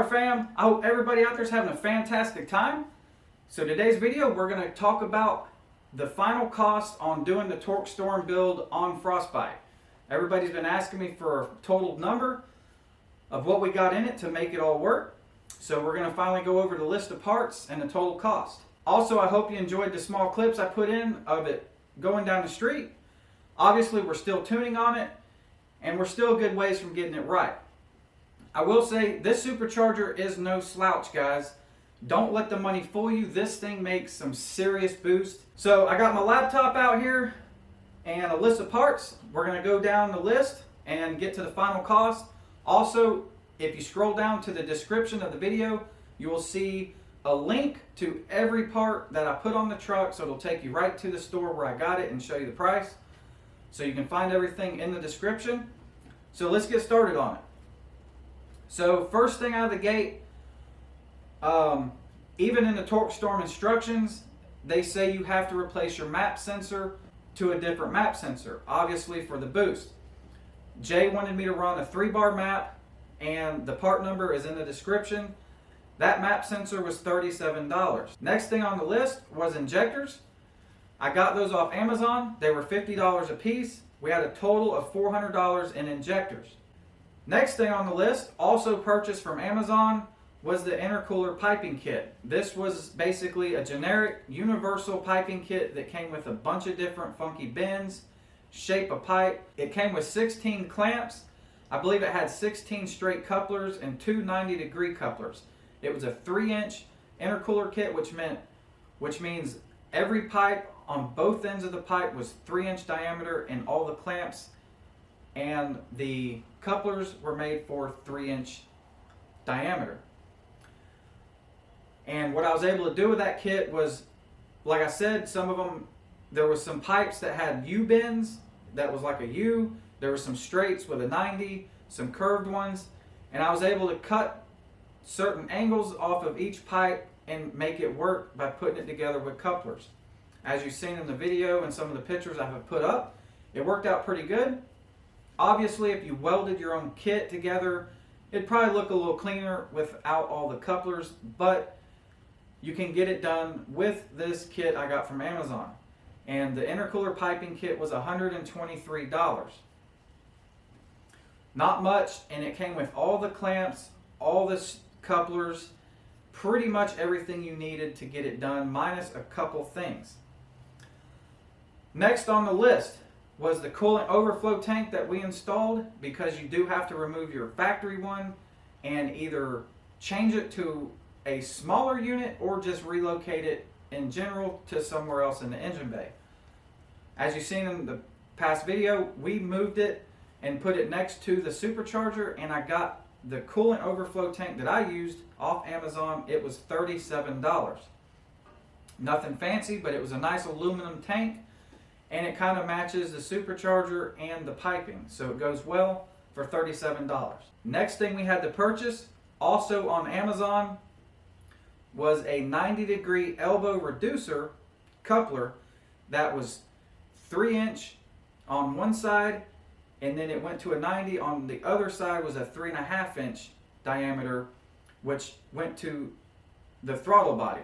Fam, I hope everybody out there is having a fantastic time. So today's video, we're going to talk about the final cost on doing the TorqStorm build on Frostbite. Everybody's been asking me for a total number of what we got in it to make it all work. So we're going to finally go over the list of parts and the total cost. Also, I hope you enjoyed the small clips I put in of it going down the street. Obviously, we're still tuning on it, and we're still a good ways from getting it right. I will say, this supercharger is no slouch, guys. Don't let the money fool you. This thing makes some serious boost. So I got my laptop out here and a list of parts. We're going to go down the list and get to the final cost. Also, if you scroll down to the description of the video, you will see a link to every part that I put on the truck, so it'll take you right to the store where I got it and show you the price. So you can find everything in the description. So let's get started on it. So first thing out of the gate, even in the TorqStorm instructions, they say you have to replace your map sensor to a different map sensor, obviously for the boost. Jay wanted me to run a 3-bar map, and the part number is in the description. That map sensor was $37. Next thing on the list was injectors. I got those off Amazon. They were $50 a piece. We had a total of $400 in injectors. Next thing on the list, also purchased from Amazon, was the Intercooler Piping Kit. This was basically a generic universal piping kit that came with a bunch of different funky bends, shape of pipe. It came with 16 clamps. I believe it had 16 straight couplers and 2 90-degree couplers. It was a 3-inch intercooler kit, which means every pipe on both ends of the pipe was 3-inch diameter, and all the clamps and the couplers were made for 3-inch diameter. And what I was able to do with that kit was, like I said, some of them, there was some pipes that had U bends, that was like a U. There were some straights with a 90, some curved ones, and I was able to cut certain angles off of each pipe and make it work by putting it together with couplers. As you've seen in the video and some of the pictures I have put up, it worked out pretty good. Obviously, if you welded your own kit together, it'd probably look a little cleaner without all the couplers, but you can get it done with this kit I got from Amazon. And the Intercooler Piping Kit was $123. Not much, and it came with all the clamps, all the couplers, pretty much everything you needed to get it done, minus a couple things. Next on the list was the coolant overflow tank that we installed, because you do have to remove your factory one and either change it to a smaller unit or just relocate it in general to somewhere else in the engine bay. As you've seen in the past video, we moved it and put it next to the supercharger, and I got the coolant overflow tank that I used off Amazon. It was $37. Nothing fancy, but it was a nice aluminum tank, and it kind of matches the supercharger and the piping, so it goes well for $37. Next thing we had to purchase, also on Amazon, was a 90-degree elbow reducer coupler that was 3-inch on one side, and then it went to a 90 on the other side. Was a 3.5-inch diameter, which went to the throttle body.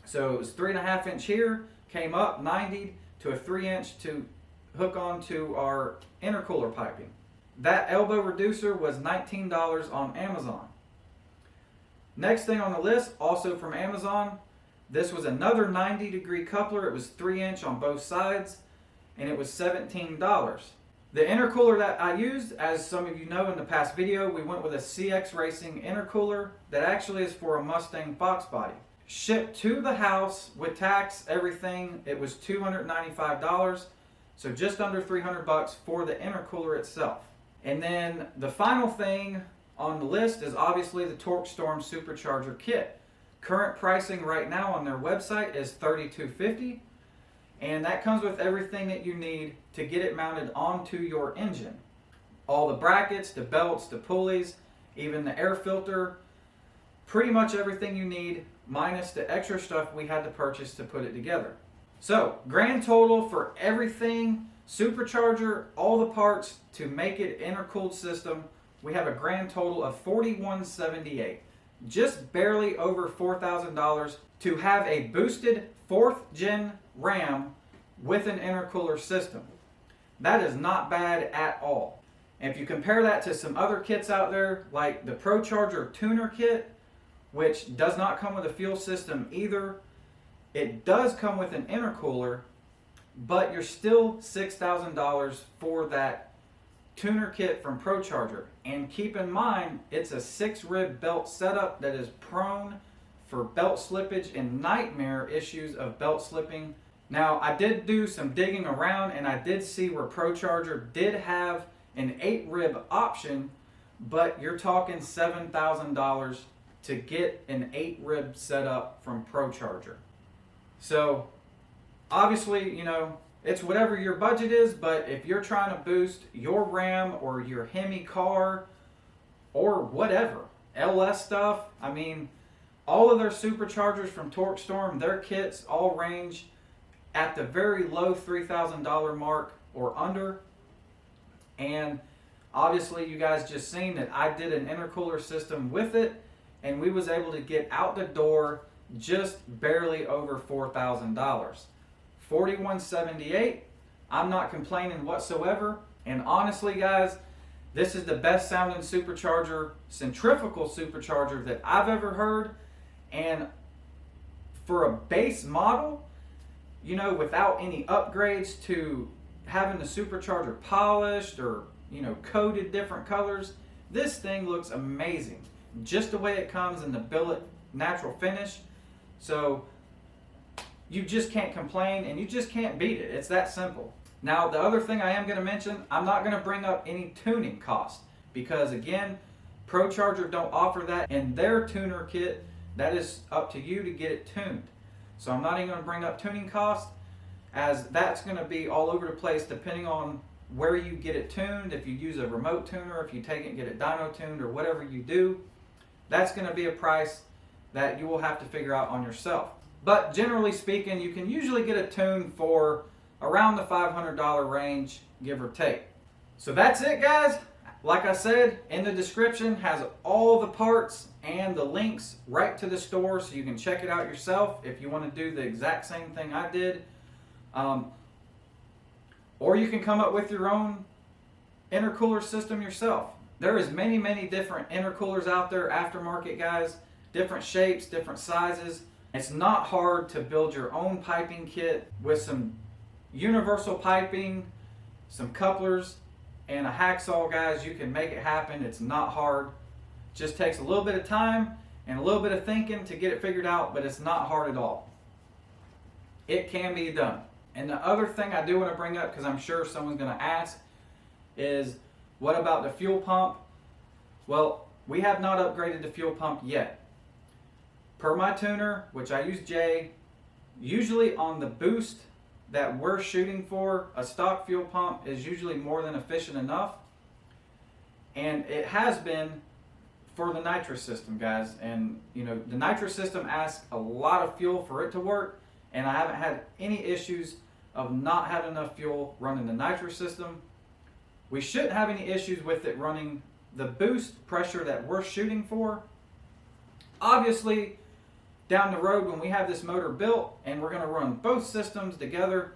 So it was 3.5-inch here, came up 90 to a 3-inch to hook onto our intercooler piping. That elbow reducer was $19 on Amazon. Next thing on the list, also from Amazon, this was another 90-degree coupler. It was 3-inch on both sides, and it was $17. The intercooler that I used, as some of you know in the past video, we went with a CX Racing intercooler that actually is for a Mustang Fox body. Shipped to the house with tax, everything, it was $295, so just under $300 for the intercooler itself. And then the final thing on the list is obviously the TorqStorm Supercharger kit. Current pricing right now on their website is $32.50, and that comes with everything that you need to get it mounted onto your engine. All the brackets, the belts, the pulleys, even the air filter, pretty much everything you need, minus the extra stuff we had to purchase to put it together. So, grand total for everything, supercharger, all the parts to make it intercooled system, we have a grand total of $41.78. Just barely over $4,000 to have a boosted 4th gen RAM with an intercooler system. That is not bad at all. And if you compare that to some other kits out there, like the ProCharger tuner kit, which does not come with a fuel system either, it does come with an intercooler, but you're still $6,000 for that tuner kit from ProCharger. And keep in mind, it's a 6-rib belt setup that is prone for belt slippage and nightmare issues of belt slipping. Now, I did do some digging around, and I did see where ProCharger did have an 8-rib option, but you're talking $7,000 to get an 8-rib setup from ProCharger. So, obviously, you know, it's whatever your budget is, but if you're trying to boost your Ram or your Hemi car or whatever, LS stuff, I mean, all of their superchargers from TorqStorm, their kits all range at the very low $3,000 mark or under. And obviously you guys just seen that I did an intercooler system with it, and we was able to get out the door just barely over $4,000. $41.78. I'm not complaining whatsoever. And honestly, guys, this is the best sounding supercharger, centrifugal supercharger that I've ever heard. And for a base model, you know, without any upgrades to having the supercharger polished or, you know, coated different colors, this thing looks amazing. Just the way it comes in the billet natural finish. So you just can't complain, and you just can't beat it. It's that simple. Now, the other thing I am going to mention, I'm not going to bring up any tuning cost, because again, ProCharger don't offer that in their tuner kit. That is up to you to get it tuned. So I'm not even going to bring up tuning cost, as that's going to be all over the place depending on where you get it tuned. If you use a remote tuner, if you take it and get it dyno tuned, or whatever you do. that's going to be a price that you will have to figure out on yourself. But generally speaking, you can usually get a tune for around the $500 range, give or take. So that's it, guys. Like I said, in the description has all the parts and the links right to the store, so you can check it out yourself if you want to do the exact same thing I did. Or you can come up with your own intercooler system yourself. There is many different intercoolers out there, aftermarket, guys. Different shapes, different sizes. It's not hard to build your own piping kit with some universal piping, some couplers, and a hacksaw, guys. You can make it happen. It's not hard. It just takes a little bit of time and a little bit of thinking to get it figured out, but it's not hard at all. It can be done. And the other thing I do want to bring up, because I'm sure someone's going to ask, is what about the fuel pump? Well, we have not upgraded the fuel pump yet. Per my tuner, which I use J, usually on the boost that we're shooting for, a stock fuel pump is usually more than efficient enough. And it has been for the NITROUS system, guys. And you know, the NITROUS system asks a lot of fuel for it to work, and I haven't had any issues of not having enough fuel running the NITROUS system. We shouldn't have any issues with it running the boost pressure that we're shooting for. Obviously, down the road when we have this motor built and we're going to run both systems together,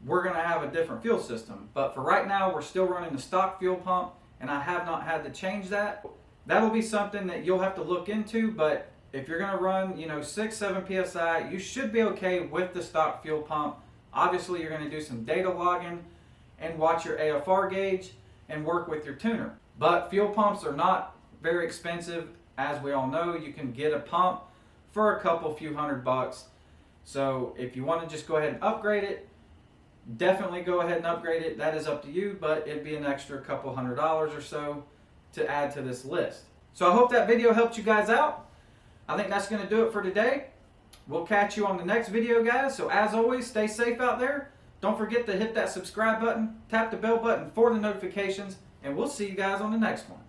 we're going to have a different fuel system. But for right now, we're still running the stock fuel pump, and I have not had to change that. That'll be something that you'll have to look into, but if you're going to run, 6-7 psi, you should be okay with the stock fuel pump. Obviously, you're going to do some data logging and watch your AFR gauge and work with your tuner. But fuel pumps are not very expensive. As we all know, you can get a pump for a few $100. So if you want to just go ahead and upgrade it, definitely go ahead and upgrade it. That is up to you, but it'd be an extra couple $100 or so to add to this list. So I hope that video helped you guys out. I think that's going to do it for today. We'll catch you on the next video, guys. So as always, stay safe out there. Don't forget to hit that subscribe button, tap the bell button for the notifications, and we'll see you guys on the next one.